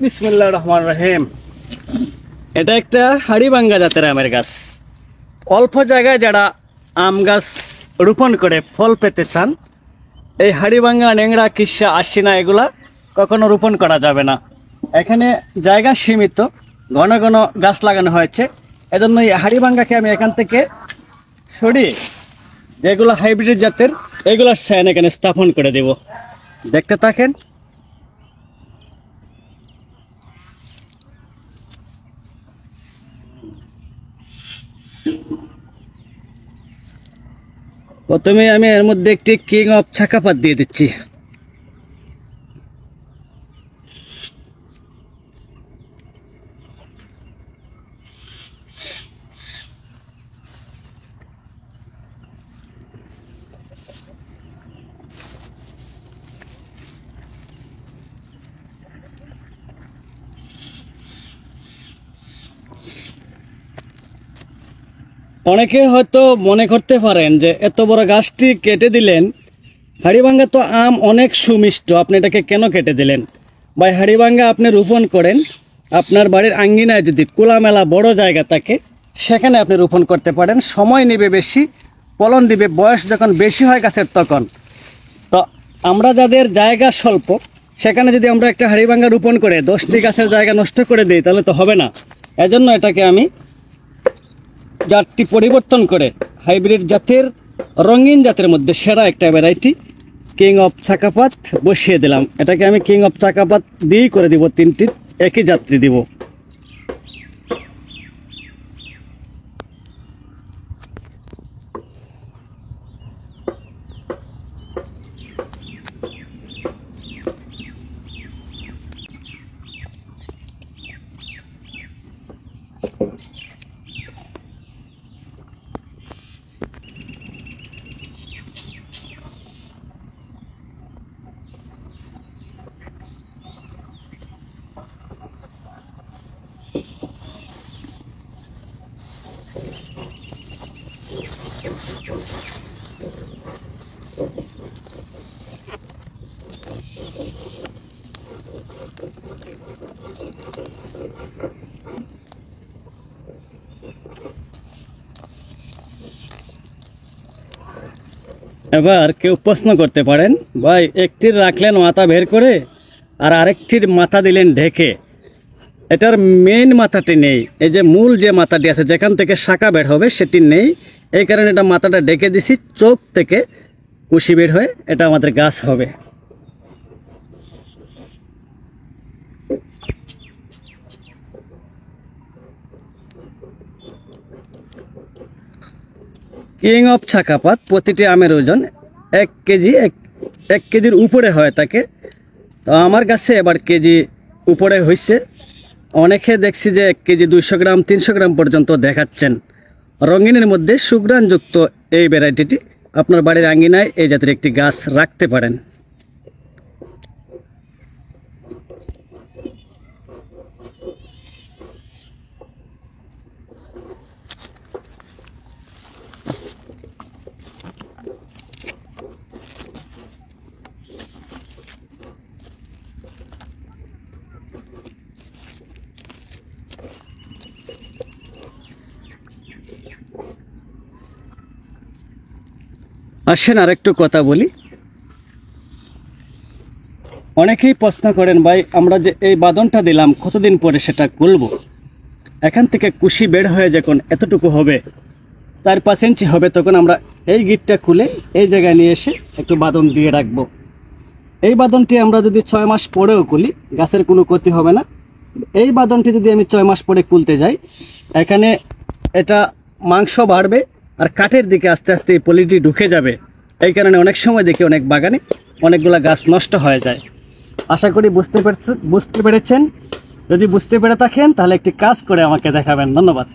বিসমিল্লাহির রহমানির রহিম। এটা একটা হাড়িভাঙ্গা জাতের আমের গাছ। অল্প জায়গায় যারা আম গাছ রোপণ করে ফল পেতে চান, এই হাড়িভাঙ্গা, ন্যাংরা, কিসা, আশিনা এগুলা কখনো রোপণ করা যাবে না। এখানে জায়গা সীমিত, ঘন ঘন গাছ লাগানো হয়েছে। এজন্য এই হাড়িভাঙ্গাকে আমি এখান থেকে সরিয়ে যেগুলো হাইব্রিড জাতের এগুলোর সাইন এখানে স্থাপন করে দেব। দেখতে থাকেন। প্রথমে আমি এর মধ্যে একটি কিং অফ ছাকাপাত দিয়ে দিচ্ছি। অনেকে হয়তো মনে করতে পারেন যে এত বড় গাছটি কেটে দিলেন, হাড়িভাঙ্গা তো আম অনেক সুমিষ্ট, আপনি এটাকে কেন কেটে দিলেন? বা হাড়িভাঙ্গা আপনি রোপণ করেন আপনার বাড়ির আঙ্গিনায়, যদি খোলামেলা বড় জায়গা থাকে সেখানে আপনি রোপণ করতে পারেন। সময় নেবে বেশি, ফলন দিবে বয়স যখন বেশি হয় গাছের তখন। তো আমরা যাদের জায়গা স্বল্প, সেখানে যদি আমরা একটা হাড়িভাঙ্গা রোপণ করে 10টি গাছের জায়গা নষ্ট করে দিই তাহলে তো হবে না। এজন্য এটাকে আমি জাতটি পরিবর্তন করে হাইব্রিড জাতের, রঙিন জাতের মধ্যে সেরা একটা ভ্যারাইটি কিং অফ ছাকাপাত বসিয়ে দিলাম। এটাকে আমি কিং অফ ছাকাপাত দিয়েই করে দিব, 3টি একই জাতটি দিব। এবার কেউ প্রশ্ন করতে পারেন, ভাই একটির রাখলেন মাথা বের করে আর আরেকটির মাথা দিলেন ঢেকে, এটার মেইন মাথাটি নেই। এই যে মূল যে মাথাটি আছে যেখান থেকে শাখা বের হবে সেটি নেই, এই কারণে এটা মাথাটা ঢেকে দিছি। চোখ থেকে কুশি বের হয়ে এটা আমাদের গাছ হবে। কিং অফ ছাকাপাত প্রতিটি আমের ওজন 1 কেজি, 1 কেজির উপরে হয় থাকে। তো আমার কাছে এবার কেজি উপরে হয়েছে। অনেকে দেখছি যে 1 কেজি 200 গ্রাম 300 গ্রাম পর্যন্ত দেখাচ্ছেন। রঙিনের মধ্যে সুঘ্রাণযুক্ত এই ভ্যারাইটিটি আপনার বাড়ির আঙ্গিনায় এই জাতের একটি গাছ রাখতে পারেন। আসেন আর একটু কথা বলি। অনেকেই প্রশ্ন করেন, ভাই আমরা যে এই বাঁধনটা দিলাম কতদিন পরে সেটা খুলব? এখান থেকে কুশি বের হয়ে যখন এতটুকু হবে, 4-5 ইঞ্চি হবে, তখন আমরা এই গিটটা খুলে এই জায়গায় নিয়ে এসে একটু বাঁধন দিয়ে রাখবো। এই বাঁধনটি আমরা যদি 6 মাস পরেও খুলি গাছের কোনো ক্ষতি হবে না। এই বাঁধনটি যদি আমি 6 মাস পরে খুলতে যাই, এখানে এটা মাংস বাড়বে আর কাঠের দিকে আস্তে আস্তে পলিটি ঢুকে যাবে। এই কারণে অনেক সময় দেখি অনেক বাগানে অনেকগুলো গাছ নষ্ট হয়ে যায়। আশা করি বুঝতে পেরেছেন। যদি বুঝতে পেরে থাকেন তাহলে একটি কাজ করে আমাকে দেখাবেন। ধন্যবাদ।